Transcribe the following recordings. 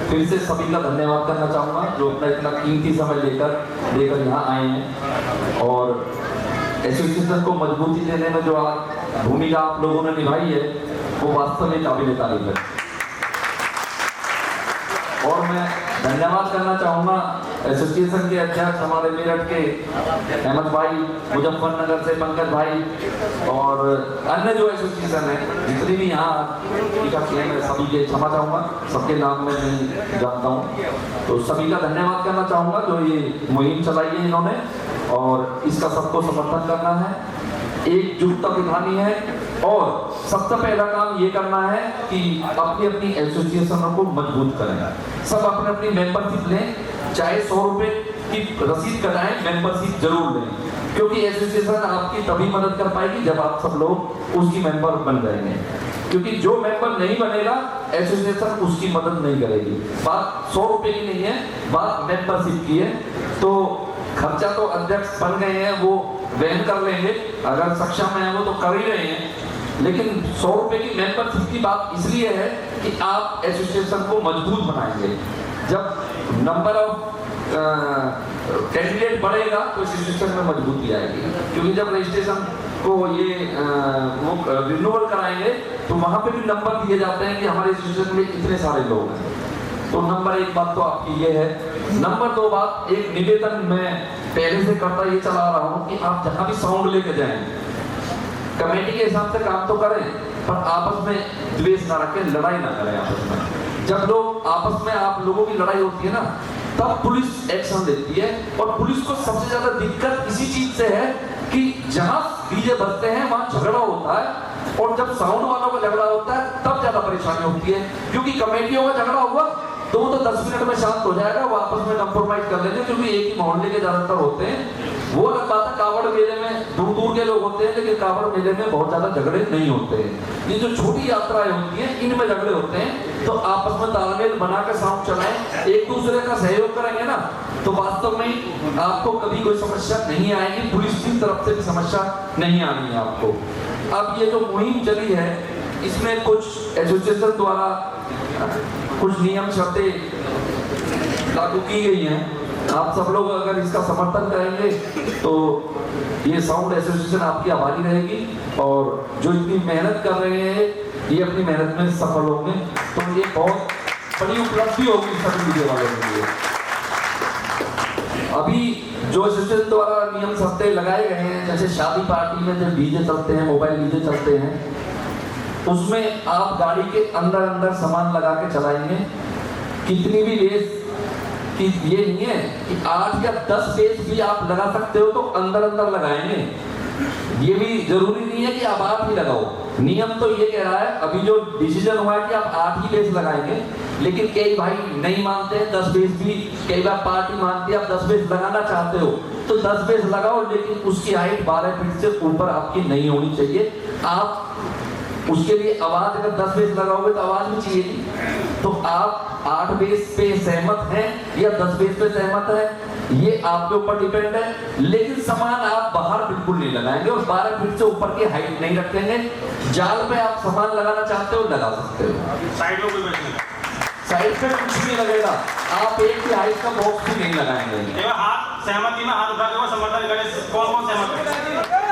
फिर से सभी का धन्यवाद करना चाहूँगा जो अपना इतना कीमती समय लेकर यहाँ आए हैं और एसोसिएशन को मजबूती देने में जो आज भूमिका आप लोगों ने निभाई है वो वास्तव में काबिल तारीफ है। और मैं धन्यवाद करना चाहूँगा एसोसिएशन के अध्यक्ष हमारे मेरठ के अहमद भाई, मुजफ्फरनगर से पंकज भाई और अन्य जो एसोसिएशन है जितनी भी यहाँ इकट्ठे हैं मैं सभी के क्षमा चाहूँगा, सबके नाम में नहीं जानता हूँ, तो सभी का धन्यवाद करना चाहूँगा जो ये मुहिम चलाई है इन्होंने और इसका सबको समर्थन करना है, एकजुटता दिखानी है और सबसे पहला काम ये करना है कि अपनी अपनी एसोसिएशनों को मजबूत करें। सब अपने अपनी मेंबरशिप लें, चाहे 100 रुपए की रसीद कराएं, मेंबरशिप जरूर लें, क्योंकि एसोसिएशन आपकी तभी मदद कर पाएगी जब आप सब लोग उसकी मेंबर बन जाएंगे, क्योंकि जो मेंबर नहीं बनेगा एसोसिएशन उसकी मदद नहीं करेगी। बात 100 रुपए की नहीं है, बात मेंबरशिप की है। तो खर्चा तो अध्यक्ष बन गए हैं वो वहन कर लेंगे, अगर सक्षम है वो तो कर ही रहे हैं, लेकिन 100 रुपए की मेंबरशिप की बात इसलिए है कि आप एसोसिएशन को मजबूत बनाएंगे। जब नंबर ऑफ कैंडिडेट बढ़ेगा तो एसोसिएशन में मजबूती आएगी, क्योंकि जब रजिस्ट्रेशन को ये रिन्यूअल कराएंगे तो वहां पे भी नंबर दिए जाते हैं कि हमारे एसोसिएशन में इतने सारे लोग हैं। तो नंबर एक बात तो आपकी ये है। नंबर दो बात, एक निवेदन मैं पहले से करता ये चला रहा हूँ कि आप जहाँ भी साउंड लेके जाएं कमेटी के हिसाब से काम तो करें, पर आपस में द्वेष ना रखें, लड़ाई ना करें आपस में। जब लोग आपस में आप लोगों की लड़ाई होती है ना तब पुलिस एक्शन लेती है, और पुलिस को सबसे ज्यादा दिक्कत इसी चीज से है कि जहाँ डीजे बजते हैं वहां झगड़ा होता है, और जब साउंड वालों का झगड़ा होता है तब ज्यादा परेशानी होती है, क्योंकि कमेटियों का झगड़ा हुआ तो वो तो 10 मिनट में शांत हो जाएगा, वो आपस में कंप्रोमाइज कर लेंगे, क्योंकि एक ही मोहल्ले के ज्यादातर होते हैं। वो अलग बात है कावड़ मेले में दूर दूर के लोग होते हैं, लेकिन कावड़ मेले में बहुत ज्यादा झगड़े नहीं होते हैं। ये जो छोटी यात्राएं होती हैं इनमें झगड़े होते हैं, तो आपस में तालमेल बना के साउंड चलाएं, एक दूसरे का सहयोग करेंगे ना तो वास्तव में आपको कभी कोई समस्या नहीं आएगी, पुलिस की तरफ से भी समस्या नहीं आनी है आपको। अब ये जो मुहिम चली है इसमें कुछ एसोसिएशन द्वारा कुछ नियम शर्तें लागू की गई हैं, आप सब लोग अगर इसका समर्थन करेंगे तो ये साउंड एसोसिएशन आपकी आभारी रहेगी, और जो इतनी मेहनत कर रहे हैं ये अपनी मेहनत में सफल होंगे, तो ये बहुत बड़ी उपलब्धि होगी सभी मीडिया वालों के लिए। अभी जो एसोसिएशन द्वारा नियम शर्तें लगाए गए हैं, जैसे शादी पार्टी में जो डीजे चलते हैं, मोबाइल डीजे चलते हैं, उसमें आप गाड़ी के अंदर अंदर सामान लगा के चलाएंगे, कितनी भी बेस कि ये नहीं है कि 8 या 10 बेस भी आप लगा सकते हो तो अंदर अंदर लगाएंगे, ये भी जरूरी नहीं है कि आप 8 ही लगाओ। नियम तो ये कह रहा है, अभी जो डिसीजन हुआ है कि आप 8 ही बेस लगाएंगे, लेकिन कई भाई नहीं मानते हैं, 10 बेस भी, कई बार पार्टी मानती है आप 10 बेस लगाना चाहते हो तो 10 बेस लगाओ, लेकिन उसकी हाइट 12 फीट से ऊपर आपकी नहीं होनी चाहिए। आप उसके लिए आवाज अगर 10 बेस लगाओगे तो आवाज भी चाहिए, तो आप 8 बेस पे सहमत हैं या 10 बेस पे सहमत है ये आपके ऊपर डिपेंड है, लेकिन सामान आप बाहर बिल्कुल नहीं लगाएंगे और 12 फीट से ऊपर की हाइट नहीं रखेंगे। जाल पे आप सामान लगाना चाहते हो लगा सकते हो, साइड पे कुछ नहीं लगेगा, आप एक ही हाइट का बॉक्स भी नहीं लगाएंगे। हाथ सहमति में हाथ उठा के समर्थन करें, कौन सहमत है?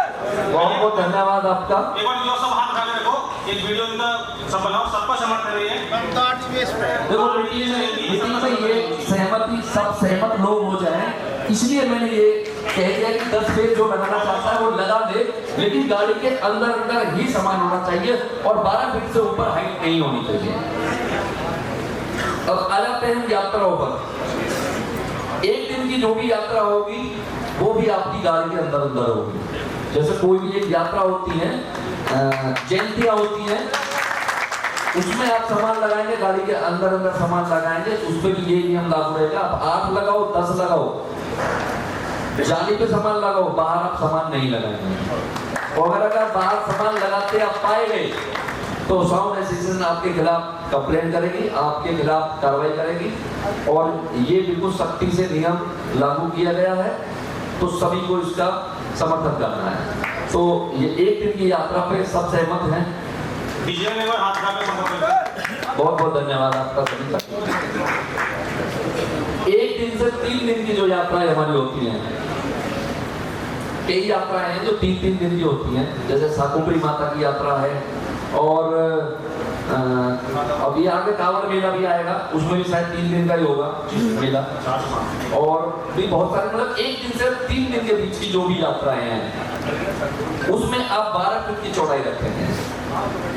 बहुत बहुत धन्यवाद आपका। एक बार जो सब हाथ उठा के रखो, एक वीडियो इनका सब बनाओ, सबका समर्थन है ये। देखो मीटिंग में ये सहमति सब सहमत लोग हो जाएं, इसलिए मैंने ये कह दिया कि 10 बेस जो लगाना चाहता है वो लगा दे, लेकिन गाड़ी के अंदर अंदर ही सामान होना चाहिए और 12 फीट से ऊपर हाइट नहीं होनी चाहिए। अब आ जाते हैं यात्राओं पर। एक दिन की जो भी यात्रा होगी वो भी आपकी गाड़ी के अंदर अंदर होगी। जैसे कोई भी एक यात्रा होती है, जयंतियां होती हैं, उसमें आप सामान लगाएंगे, गाड़ी के अंदर अंदर सामान लगाएंगे, उसमें भी ये नियम लागू रहेगा। आप 8 लगाओ 10 लगाओ, जाली पे सामान लगाओ, बाहर आप सामान नहीं लगाएंगे। और अगर बाहर सामान लगाते आप पाए गए तो साउंड एसोसिएशन आपके खिलाफ कंप्लेंट करेगी, आपके खिलाफ कार्रवाई करेगी, और ये बिल्कुल सख्ती से नियम लागू किया गया है, तो सभी को इसका समर्थन करना है। तो ये एक दिन की यात्रा पे सब सहमत हैं। डीजे में हाथ उठा के बहुत बहुत धन्यवाद आपका सभी का। 1 दिन से 3 दिन की जो यात्राएं हमारी होती हैं, कई यात्राएं हैं जो 3-3 दिन की होती हैं, जैसे शाकुंभरी माता की यात्रा है, और अभी आगे कांवड़ मेला भी आएगा, उसमें भी शायद 3 दिन का ही होगा मेला, और भी बहुत सारे, मतलब 1 दिन से 3 दिन के बीच की जो भी यात्राएं हैं उसमें आप 12 फीट की चौड़ाई रखेंगे।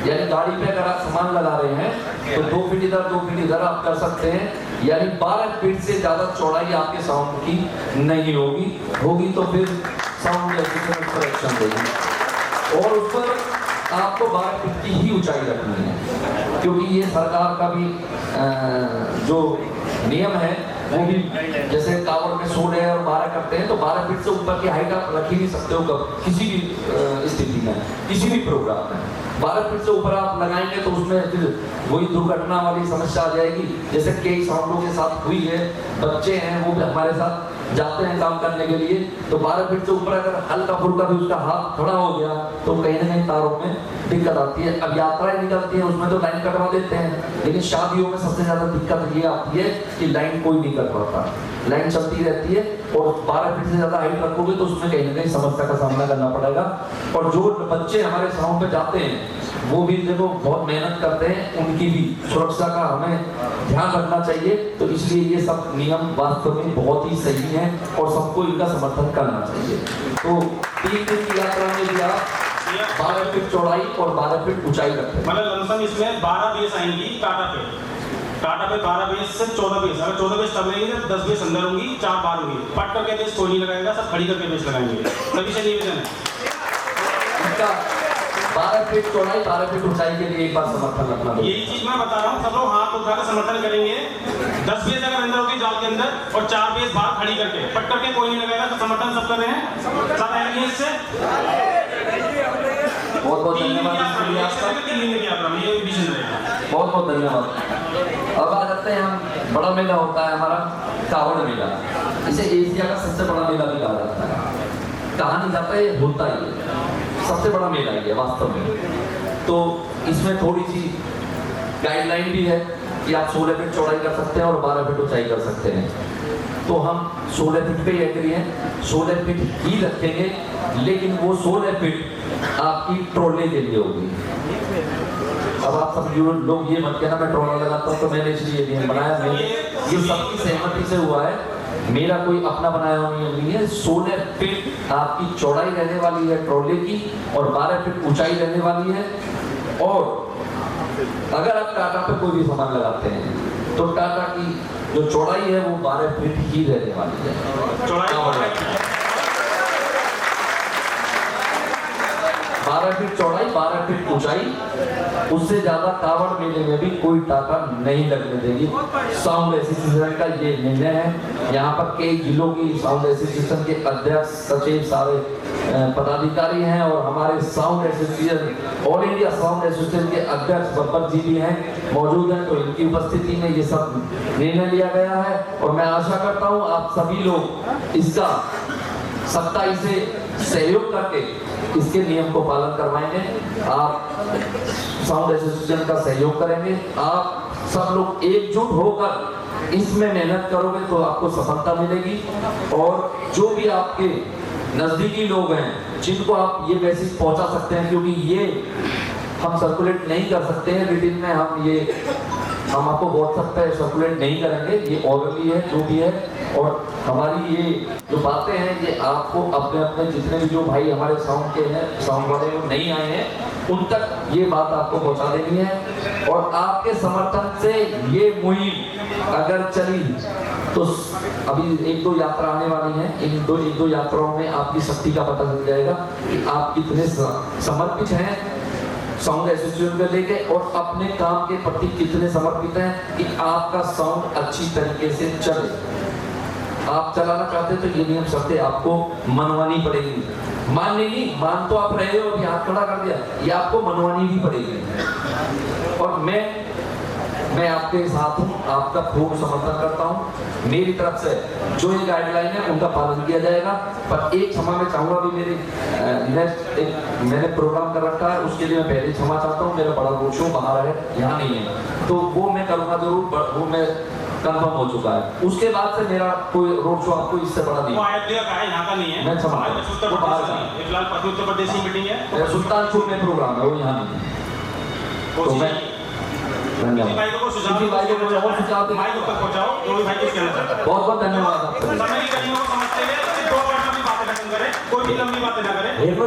यानी गाड़ी पे अगर आप सामान लगा रहे हैं तो 2 फीट इधर 2 फीट इधर आप कर सकते हैं, यानी 12 फीट से ज्यादा चौड़ाई आपके साउंड की नहीं होगी तो फिर साउंड एक्शन देगी, और उस पर आपको 12 फीट की ही ऊंचाई रखनी है, क्योंकि ये सरकार का भी जो नियम है वो भी, जैसे कांवड़ में 16 और 12 करते हैं, तो 12 फीट से ऊपर की हाइट आप रख ही नहीं सकते हो कब, किसी भी स्थिति में, किसी भी प्रोग्राम में 12 फीट से ऊपर आप लगाएंगे तो उसमें फिर वही दुर्घटना वाली समस्या आ जाएगी, जैसे कई साउंडों के साथ हुई है। बच्चे हैं वो भी हमारे साथ जाते हैं काम करने के लिए, तो 12 फीट से ऊपर अगर हल्का फुल्का भी उसका हाथ खड़ा हो गया तो कहीं ना कहीं तारों में दिक्कत आती है। अब यात्राएं निकलती हैं उसमें तो लाइन कटवा देते हैं, लेकिन शादियों में सबसे ज्यादा दिक्कत ये आती है कि लाइन कोई नहीं कटवाता, लाइन चलती रहती है, और 12 फीट से ज्यादा हाइट रखोगे तो उसमें कहीं ना कहीं समस्या का सामना करना पड़ेगा। और जो बच्चे हमारे साउंड पे जाते हैं वो भी देखो बहुत मेहनत करते हैं, उनकी भी सुरक्षा का हमें ध्यान रखना चाहिए, तो इसलिए ये सब नियम वास्तव में बहुत ही सही है और सबको इनका समर्थन करना चाहिए। तो 3 दिन की यात्रा में भी आप 12 फीट चौड़ाई और 12 फीट ऊंचाई रखते हैं। मतलब लमसम इसमें 12 बेस आएंगी टाटा पे 12 बेस से 14 बेस, अगर 14 बेस तब रहेंगे 10 बेस अंदर होंगी, 4 बाहर होंगी। पट करके बेस कोई नहीं लगाएगा, सब खड़ी करके बेस लगाएंगे, तभी से निवेदन है। 12 फीट चौड़ाई 12 फीट ऊंचाई के लिए एक बार समर्थन रखना। यही चीज मैं बता रहा हूँ, सब लोग हाथ उठाकर समर्थन करेंगे। 10 बेस अगर अंदर होगी जाल के अंदर और 4 बेस बाहर खड़ी करके, पट करके कोई नहीं लगाएगा, तो समर्थन सब कर रहे हैं, सब आएंगे इससे। बहुत बहुत धन्यवाद, बहुत बहुत धन्यवाद। अब आ जाते हैं हम, बड़ा मेला होता है हमारा कांवड़ मेला, इसे एशिया का सबसे बड़ा मेला भी कहा जाता है। कहानी जाता है होता ही है, सबसे बड़ा मेला ही है वास्तव में। तो इसमें थोड़ी सी गाइडलाइन भी है कि आप 16 फीट चौड़ाई कर सकते हैं और 12 फीट ऊंचाई कर सकते हैं। तो हम 16 फीट पे ही एग्री हैं, 16 फीट ही रखेंगे, लेकिन वो 16 फीट आपकी ट्रोले के लिए होगी। अब आप सब लोग ये मत कहना मैं ट्रोला लगाता हूँ तो मैंने इसलिए नियम बनाया, ये सबकी सहमति से हुआ है, मेरा कोई अपना बनाया हुआ नियम नहीं है। 16 फीट आपकी चौड़ाई रहने वाली है ट्रोले की और 12 फीट ऊंचाई रहने वाली है। और अगर आप टाटा पे कोई भी सामान लगाते हैं तो टाटा की जो चौड़ाई है वो 12 फीट ही रहने वाली है। चौड़ाई 12 फीट चौड़ाई 12 फीट ऊंचाई, उससे ज्यादा कांवड़ मेले में भी कोई टाटा नहीं लगने देगी। साउंड एसोसिएशन का ये निर्णय है। यहाँ पर कई जिलों की साउंड एसोसिएशन के अध्यक्ष सचिव सारे पदाधिकारी हैं और हमारे sound association all India sound association के अध्यक्ष बब्बर जी भी हैं, मौजूद हैं। तो इनकी उपस्थिति में ये सब निर्णय लिया गया है और मैं आशा करता हूँ आप सभी लोग इसका सख्ताई से सहयोग करके इसके नियम को पालन करवाएंगे। आप साउंड एसोसिएशन का सहयोग करेंगे, आप सब लोग एकजुट होकर इसमें मेहनत करोगे तो आपको सफलता मिलेगी। और जो भी आपके नजदीकी लोग हैं जिनको आप ये मैसेज पहुंचा सकते हैं, क्योंकि ये हम सर्कुलेट नहीं कर सकते हैं रिटिन में, हम आपको व्हाट्सएप पे सर्कुलेट नहीं करेंगे, ये ऑर्डरली है जो भी है। और हमारी ये जो बातें हैं ये आपको अपने अपने जितने भी जो भाई हमारे साउंड के हैं, साउंड वाले वो नहीं आए हैं, उन तक ये बात आपको पहुंचा देनी है। और आपके समर्थन से ये मुहिम अगर चली तो अभी 1-2 यात्रा आने वाली है, इन दो यात्राओं में आपकी शक्ति का पता चल जाएगा कि आप कितने समर्पित हैं साउंड एसोसिएशन को लेके और अपने काम के प्रति कितने समर्पित हैं कि आपका साउंड अच्छी तरीके से चले। आप चलाना चाहते तो ये नियम शर्तें आपको मनवानी पड़ेगी। माननी नहीं, मान तो आप रहे हो, अभी हाथ खड़ा कर दिया, ये आपको मनवानी भी पड़ेगी। और मैं मैं आपके साथ हूँ, आपका खूब समर्थन करता हूँ। मेरी तरफ से जो ये गाइडलाइन है उनका पालन किया जाएगा। पर एक क्षमा मैं चाहूँगा भी, मेरी नेक्स्ट एक मैंने प्रोग्राम कर रखा है, उसके लिए मैं पहले क्षमा चाहता हूँ। मेरा बड़ा रोड शो बाहर है, यहाँ नहीं है, तो वो मैं करूँगा जरूर, वो मैं कंफर्म हो चुका है। उसके बाद से मेरा कोई रोड शो आपको इससे बड़ा नहीं। वो अयोध्या का है, यहाँ का नहीं है। मैं क्षमा उत्तर प्रदेश की मीटिंग है, सुल्तानपुर में प्रोग्राम है, वो यहाँ नहीं है। तो मैं धन्यवाद भाई को सुझाव माइक ऊपर पहुंचाओ, जो भी भाई कुछ कहना चाहता है। बहुत बहुत धन्यवाद आपका। समय की कमियों को समझते हुए 2 मिनट अपनी बातें खत्म करें, कोई भी लंबी बातें ना करें। एक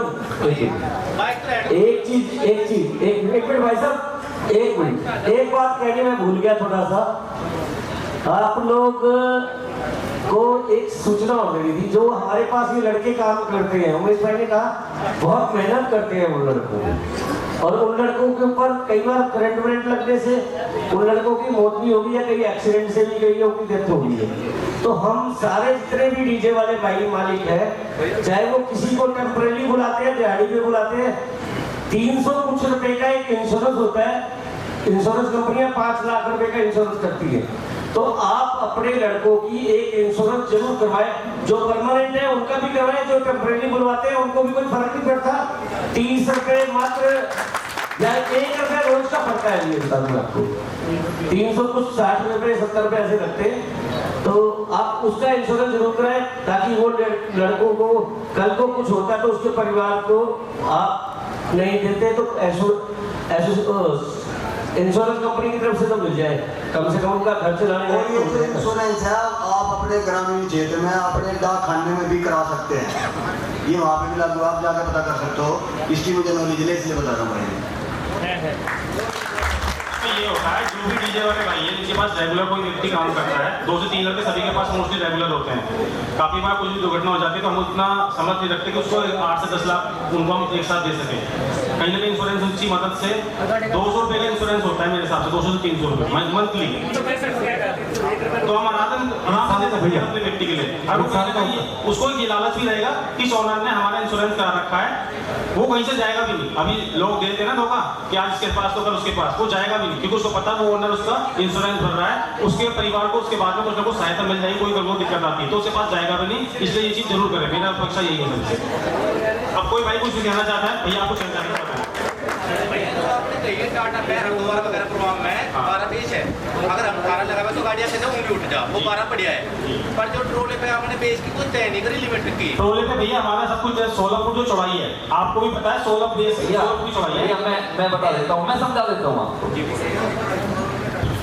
मिनट भाई साहब, एक मिनट, एक बात कहने में भूल गया थोड़ा सा। आप लोग को एक सूचना हो गई थी, जो हमारे पास ये लड़के काम करते हैं, उमेश भाई ने कहा बहुत मेहनत करते हैं उन लड़कों, और उन लड़कों के ऊपर कई बार करंट वरेंट लगने से उन लड़कों की मौत भी होगी, या कई एक्सीडेंट से भी कई लोगों की डेथ हो गई है। तो हम सारे जितने भी डीजे वाले भाई मालिक हैं, चाहे वो किसी को टेम्परेरी बुलाते हैं, दिहाड़ी पे बुलाते हैं, 300 कुछ रुपए का एक इंश्योरेंस होता है। इंश्योरेंस कंपनियां 5 लाख रुपए का इंश्योरेंस करती है। तो आप अपने लड़कों की एक इंश्योरेंस जरूर करवाएं, जो परमानेंट है उनका भी करवाएं, जो टेम्परेरी बुलवाते हैं उनको भी कोई फर्क नहीं पड़ता। 30 रुपए मात्र या 1 रुपया रोज का पड़ता है, ये बता दूं आपको। 300 कुछ 60 रुपए 70 रुपए ऐसे लगते हैं। तो आप उसका इंश्योरेंस जरूर कराएं, ताकि वो लड़कों को कल को कुछ होता तो उसके परिवार को आप नहीं देते, तो ऐसे इंश्योरेंस कंपनी की तरफ से तो मिल जाए, कम से कम उनका खर्च चलाने। और ये जो इंश्योरेंस है आप अपने ग्रामीण क्षेत्र में अपने डाकखाने में भी करा सकते हैं, ये वहाँ पे भी लागू, आप जाकर पता कर सकते हो। इसकी मुझे नॉलेज है, इसलिए बता रहा हूँ मैं। ये होता है, जो भी डीजे वाले भाई है जिनके पास रेगुलर कोई व्यक्ति काम करता है, 2 से 3 लड़के सभी के पास मोस्टली रेगुलर होते हैं। काफी बार कुछ भी दुर्घटना हो जाती है तो हम उतना समझ नहीं रखते कि उसको 8 से 10 लाख उनको हम एक साथ दे सकें। कहीं ना कहीं इंश्योरेंस की मदद से 200 रुपये का इंश्योरेंस होता है मेरे हिसाब से, 200 से 300 रुपये मंथली। तो हम आराम से भैया अपने व्यक्ति के लिए उसको ये लालच भी रहेगा कि सोनार ने हमारा इंश्योरेंस करा रखा है, वो कहीं से जाएगा भी नहीं। अभी लोग देते ना धोखा कि आज इसके पास तो कल उसके पास, वो जाएगा भी नहीं, क्योंकि उसको पता वो ओनर उसका इंश्योरेंस भर रहा है, उसके परिवार को उसके बाद में कुछ ना कुछ सहायता मिल जाएगी, कोई वो दिक्कत आती है तो उसके पास जाएगा भी नहीं। इसलिए ये चीज जरूर करें, मेरा अपेक्षा यही है सबसे। अब कोई भाई कुछ भी कहना चाहता है, भैया आपको कहना चाहते हैं टाटा पे हरिद्वार वगैरह प्रोग्राम में 12 बेच है, अगर हम 18 लगा तो गाड़ियां से ऊँगी उठ जा, वो 12 बढ़िया है। पर जो ट्रोले पे आपने बेच की कुछ तय नहीं करी लिमिट की। ट्रोले पे भैया हमारा सब कुछ 16 फुट जो चौड़ाई है, आपको भी पता है 16 फुट की चौड़ाई है। मैं बता देता हूँ, मैं समझा देता हूँ आपको।